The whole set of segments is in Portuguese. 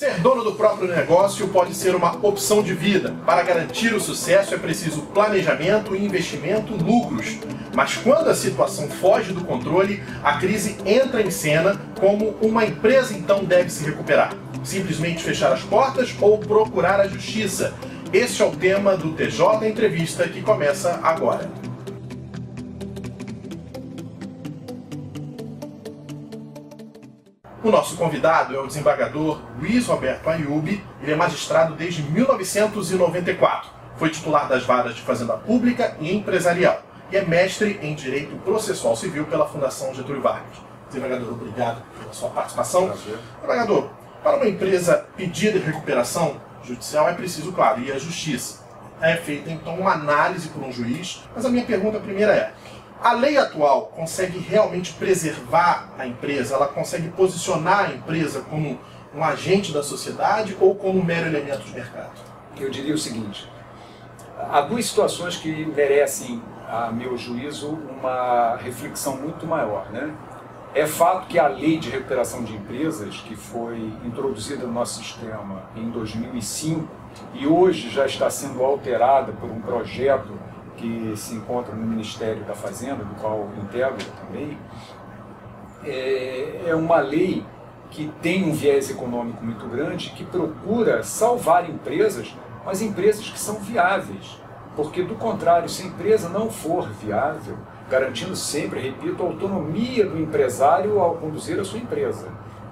Ser dono do próprio negócio pode ser uma opção de vida. Para garantir o sucesso é preciso planejamento, investimento, lucros. Mas quando a situação foge do controle, a crise entra em cena. Como uma empresa então deve se recuperar? Simplesmente fechar as portas ou procurar a justiça? Este é o tema do TJ Entrevista que começa agora. O nosso convidado é o desembargador Luiz Roberto Ayub. Ele é magistrado desde 1994. Foi titular das varas de Fazenda Pública e Empresarial e é mestre em Direito Processual Civil pela Fundação Getúlio Vargas. Desembargador, obrigado pela sua participação. Prazer. Desembargador, para uma empresa pedir recuperação judicial é preciso, claro, ir à justiça. É feita então uma análise por um juiz, mas a minha pergunta primeira é: a lei atual consegue realmente preservar a empresa? Ela consegue posicionar a empresa como um agente da sociedade ou como um mero elemento de mercado? Eu diria o seguinte: há duas situações que merecem, a meu juízo, uma reflexão muito maior, né? É fato que a lei de recuperação de empresas, que foi introduzida no nosso sistema em 2005 e hoje já está sendo alterada por um projeto que se encontra no Ministério da Fazenda, do qual integro também, é uma lei que tem um viés econômico muito grande, que procura salvar empresas, mas empresas que são viáveis. Porque, do contrário, se a empresa não for viável, garantindo sempre, repito, a autonomia do empresário ao conduzir a sua empresa.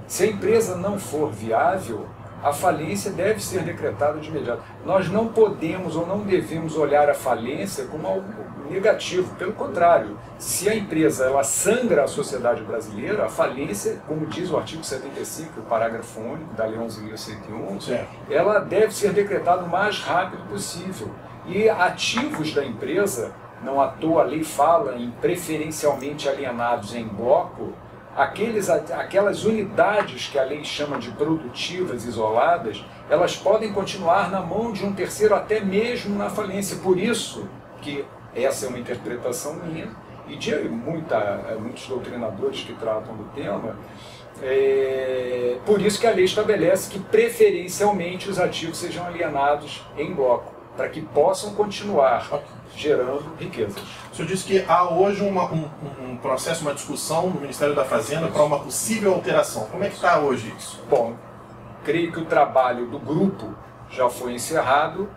Se a empresa não for viável, a falência deve ser decretada de imediato. Nós não podemos ou não devemos olhar a falência como algo negativo. Pelo contrário, se a empresa ela sangra a sociedade brasileira, a falência, como diz o artigo 75, o parágrafo único da Lei 11.101, ela deve ser decretada o mais rápido possível. E ativos da empresa, não à toa a lei fala em preferencialmente alienados em bloco, aquelas unidades que a lei chama de produtivas isoladas, elas podem continuar na mão de um terceiro até mesmo na falência. Por isso que essa é uma interpretação minha e de muitos doutrinadores que tratam do tema, por isso que a lei estabelece que preferencialmente os ativos sejam alienados em bloco, para que possam continuar gerando riquezas. O senhor disse que há hoje um processo, uma discussão no Ministério da Fazenda para uma possível alteração. Como é que está hoje isso? Bom, creio que o trabalho do grupo já foi encerrado.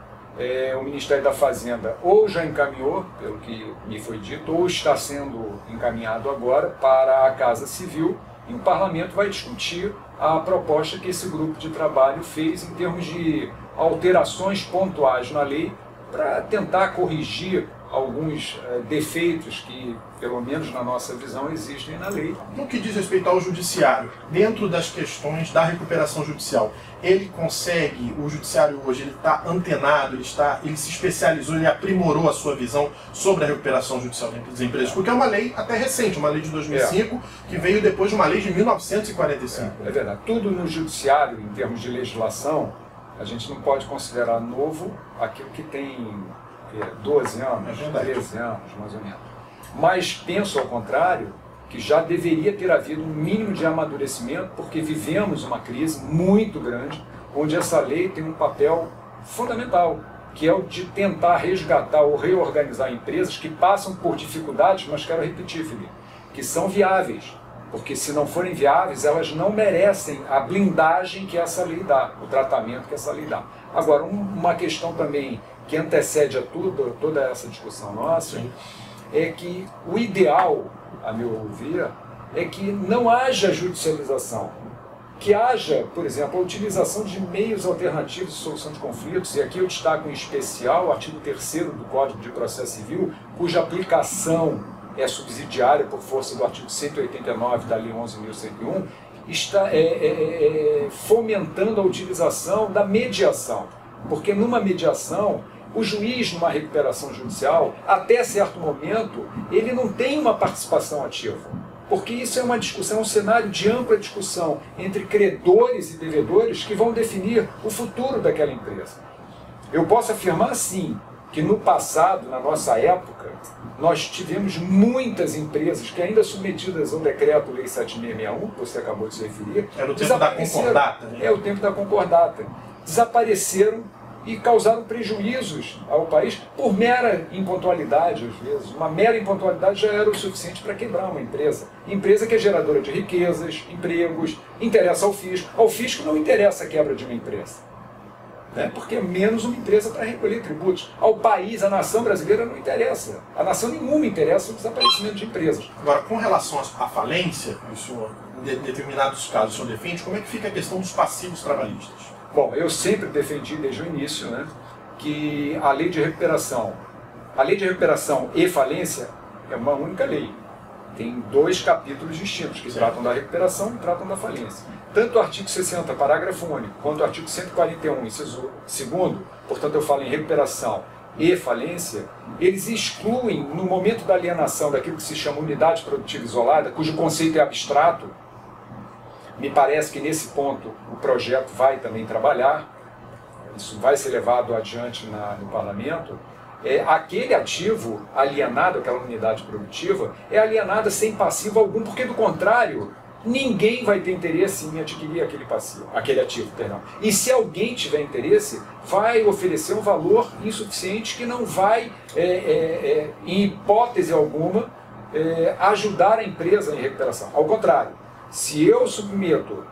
O Ministério da Fazenda ou já encaminhou, pelo que me foi dito, ou está sendo encaminhado agora para a Casa Civil, e o Parlamento vai discutir a proposta que esse grupo de trabalho fez em termos de alterações pontuais na lei para tentar corrigir alguns defeitos que, pelo menos na nossa visão, existem na lei. No que diz respeito ao judiciário, dentro das questões da recuperação judicial, ele consegue, o judiciário hoje, ele está antenado, ele se especializou, ele aprimorou a sua visão sobre a recuperação judicial das empresas, porque é uma lei até recente, uma lei de 2005, que veio depois de uma lei de 1945. É verdade. Tudo no judiciário, em termos de legislação, a gente não pode considerar novo aquilo que tem 12 anos, 13 anos, mais ou menos. Mas penso, ao contrário, que já deveria ter havido um mínimo de amadurecimento, porque vivemos uma crise muito grande, onde essa lei tem um papel fundamental, que é o de tentar resgatar ou reorganizar empresas que passam por dificuldades, mas quero repetir, Felipe, que são viáveis. Porque se não forem viáveis, elas não merecem a blindagem que essa lei dá, o tratamento que essa lei dá. Agora, uma questão também que antecede a toda essa discussão nossa, é que o ideal, a meu ver, é que não haja judicialização. Que haja, por exemplo, a utilização de meios alternativos de solução de conflitos, e aqui eu destaco em especial o artigo 3º do Código de Processo Civil, cuja aplicação é subsidiária por força do artigo 189 da Lei 11.101, está fomentando a utilização da mediação. Porque numa mediação, o juiz, numa recuperação judicial, até certo momento, ele não tem uma participação ativa. Porque isso é uma discussão, um cenário de ampla discussão entre credores e devedores que vão definir o futuro daquela empresa. Eu posso afirmar, sim, que no passado, na nossa época, nós tivemos muitas empresas que ainda submetidas ao decreto Lei 7661, que você acabou de se referir, era o tempo da concordata, né? É o tempo da concordata. Desapareceram e causaram prejuízos ao país por mera impontualidade, às vezes. Uma mera impontualidade já era o suficiente para quebrar uma empresa. Empresa que é geradora de riquezas, empregos, interessa ao fisco. Ao fisco não interessa a quebra de uma empresa, né? Porque é menos uma empresa para recolher tributos. Ao país, à nação brasileira não interessa. A nação nenhuma interessa o desaparecimento de empresas. Agora, com relação à falência, o senhor, em determinados casos o senhor defende, como é que fica a questão dos passivos trabalhistas? Bom, eu sempre defendi desde o início, né, que a lei de recuperação e falência é uma única lei. Tem 2 capítulos distintos que tratam da recuperação e tratam da falência. Tanto o artigo 60, parágrafo único, quanto o artigo 141, inciso 2º, portanto eu falo em recuperação e falência, eles excluem, no momento da alienação daquilo que se chama unidade produtiva isolada, cujo conceito é abstrato. Me parece que nesse ponto o projeto vai também trabalhar, isso vai ser levado adiante no parlamento. Aquele ativo alienado, aquela unidade produtiva, é alienada sem passivo algum, porque do contrário, ninguém vai ter interesse em adquirir aquele ativo. E se alguém tiver interesse, vai oferecer um valor insuficiente que não vai, em hipótese alguma, ajudar a empresa em recuperação. Ao contrário, se eu submeto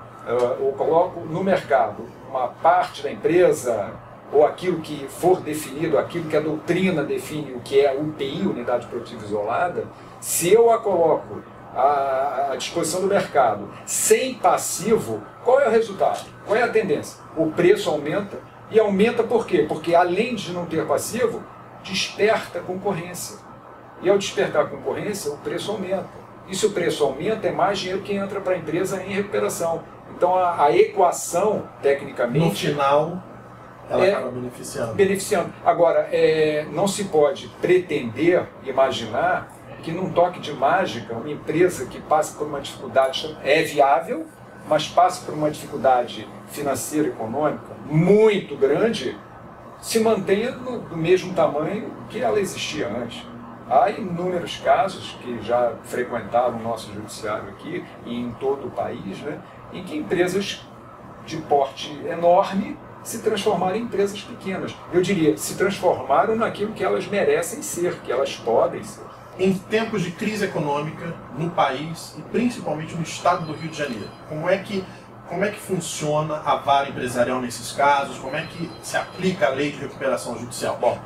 ou coloco no mercado uma parte da empresa, ou aquilo que for definido, aquilo que a doutrina define, o que é UPI, Unidade Produtiva Isolada, se eu a coloco à disposição do mercado sem passivo, qual é o resultado? Qual é a tendência? O preço aumenta, e aumenta por quê? Porque além de não ter passivo, desperta concorrência. E ao despertar concorrência, o preço aumenta. E se o preço aumenta, é mais dinheiro que entra para a empresa em recuperação. Então a equação, tecnicamente... No final, ela acaba beneficiando. Agora, não se pode pretender, imaginar, que num toque de mágica, uma empresa que passa por uma dificuldade é viável, mas passa por uma dificuldade financeira e econômica muito grande, se mantenha do mesmo tamanho que ela existia antes. Há inúmeros casos que já frequentaram o nosso judiciário aqui e em todo o país, né, em que empresas de porte enorme se transformaram em empresas pequenas. Eu diria, se transformaram naquilo que elas merecem ser, que elas podem ser. Em tempos de crise econômica no país e principalmente no estado do Rio de Janeiro, como é que funciona a vara empresarial nesses casos? Como é que se aplica a lei de recuperação judicial? Bom,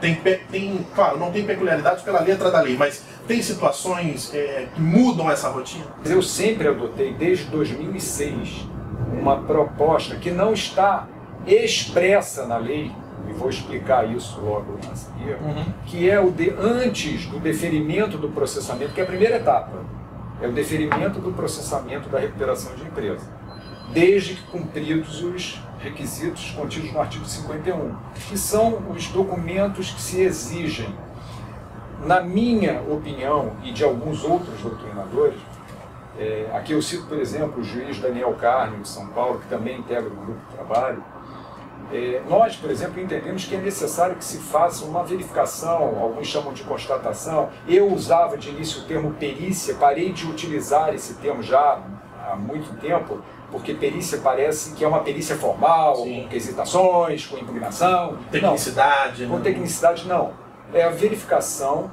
claro, não tem peculiaridades pela letra da lei, mas tem situações que mudam essa rotina? Eu sempre adotei, desde 2006, uma proposta que não está expressa na lei, e vou explicar isso logo a seguir, que é antes do deferimento do processamento, que é a primeira etapa, é o deferimento do processamento da recuperação de empresa, desde que cumpridos os requisitos contidos no artigo 51, que são os documentos que se exigem. Na minha opinião, e de alguns outros doutrinadores, aqui eu cito, por exemplo, o juiz Daniel Carne, de São Paulo, que também integra o grupo de trabalho. Nós, por exemplo, entendemos que é necessário que se faça uma verificação, alguns chamam de constatação. Eu usava de início o termo perícia, parei de utilizar esse termo já há muito tempo, porque perícia parece que é uma perícia formal, sim, com quesitações, com impugnação. Tecnicidade. Não, com tecnicidade não. É a verificação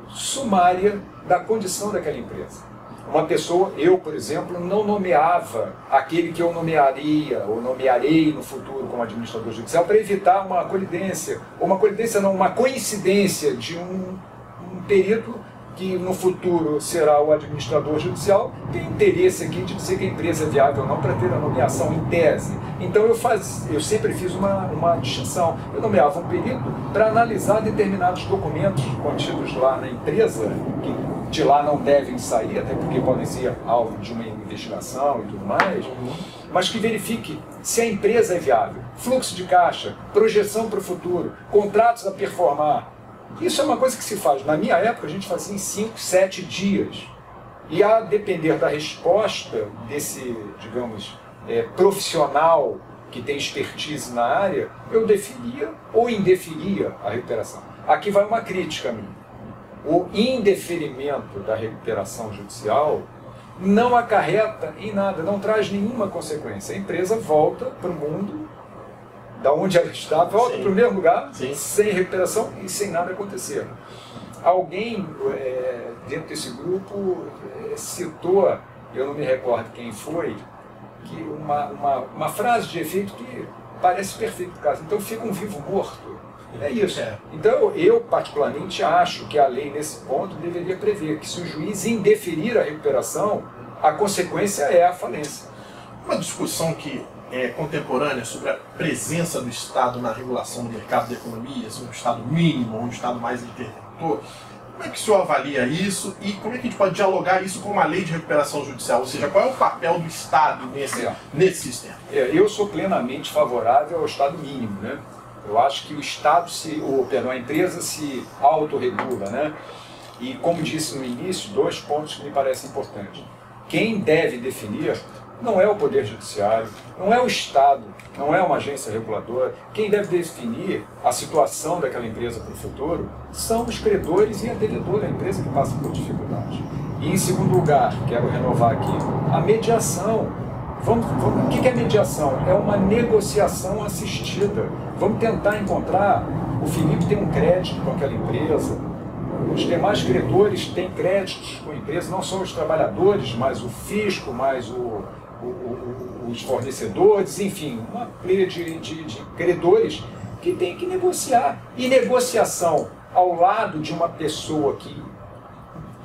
sumária da condição daquela empresa. Uma pessoa, eu, por exemplo, não nomeava aquele que eu nomearia ou nomearei no futuro como administrador judicial para evitar uma colidência, ou uma coincidência de um perito que no futuro será o administrador judicial, tem interesse aqui de dizer que a empresa é viável ou não para ter a nomeação em tese. Então eu sempre fiz uma distinção. Eu nomeava um perito para analisar determinados documentos contidos lá na empresa, que de lá não devem sair, até porque podem ser alvo de uma investigação e tudo mais, mas que verifique se a empresa é viável, fluxo de caixa, projeção para o futuro, contratos a performar. Isso é uma coisa que se faz. Na minha época, a gente fazia em 5, 7 dias. E a depender da resposta desse, digamos, profissional que tem expertise na área, eu deferia ou indeferia a recuperação. Aqui vai uma crítica a mim. O indeferimento da recuperação judicial não acarreta em nada, não traz nenhuma consequência. A empresa volta para o mundo, da onde ela está, volta para o mesmo lugar, sem recuperação e sem nada acontecer. Alguém dentro desse grupo citou, eu não me recordo quem foi, que uma frase de efeito que parece perfeito no caso. Então fica um vivo morto. É isso. Então eu particularmente acho que a lei nesse ponto deveria prever que se o juiz indeferir a recuperação, a consequência é a falência. Uma discussão que é contemporânea sobre a presença do Estado na regulação do mercado da economia, se um Estado mínimo ou um Estado mais interventor. Como é que o senhor avalia isso e como é que a gente pode dialogar isso com uma lei de recuperação judicial? Ou seja, qual é o papel do Estado nesse sistema? Eu sou plenamente favorável ao Estado mínimo, né? Eu acho que o Estado, a empresa se autorregula, né? E como disse no início, 2 pontos que me parecem importantes. Quem deve definir não é o Poder Judiciário, não é o Estado, não é uma agência reguladora. Quem deve definir a situação daquela empresa para o futuro são os credores e a devedora da empresa que passa por dificuldade. E em segundo lugar, quero renovar aqui, a mediação. O que é mediação? É uma negociação assistida. Vamos tentar encontrar, o Felipe tem um crédito com aquela empresa, os demais credores têm créditos com a empresa, não só os trabalhadores, mas o fisco, mais os fornecedores, enfim, uma playa de credores que tem que negociar. E negociação ao lado de uma pessoa que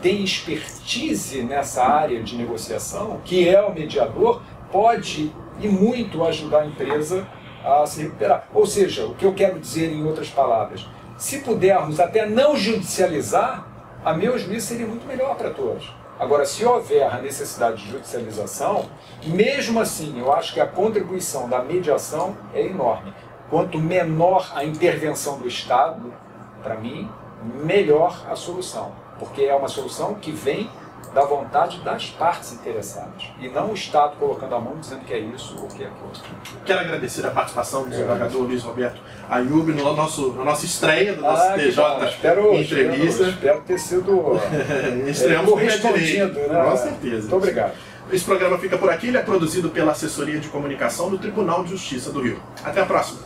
tem expertise nessa área de negociação, que é o mediador, pode e muito ajudar a empresa a se recuperar. Ou seja, o que eu quero dizer em outras palavras, se pudermos até não judicializar, a meu juízo seria muito melhor para todos. Agora, se houver a necessidade de judicialização, mesmo assim, eu acho que a contribuição da mediação é enorme. Quanto menor a intervenção do Estado, para mim, melhor a solução. Porque é uma solução que vem da vontade das partes interessadas. E não o Estado colocando a mão dizendo que é isso ou que é aquilo. Quero agradecer a participação do desembargador Luiz Roberto Ayub na nossa estreia do nosso TJ Entrevista. Espero ter sido estreamos correspondido, né? Com certeza. Muito obrigado. Esse programa fica por aqui. Ele é produzido pela Assessoria de Comunicação do Tribunal de Justiça do Rio. Até a próxima.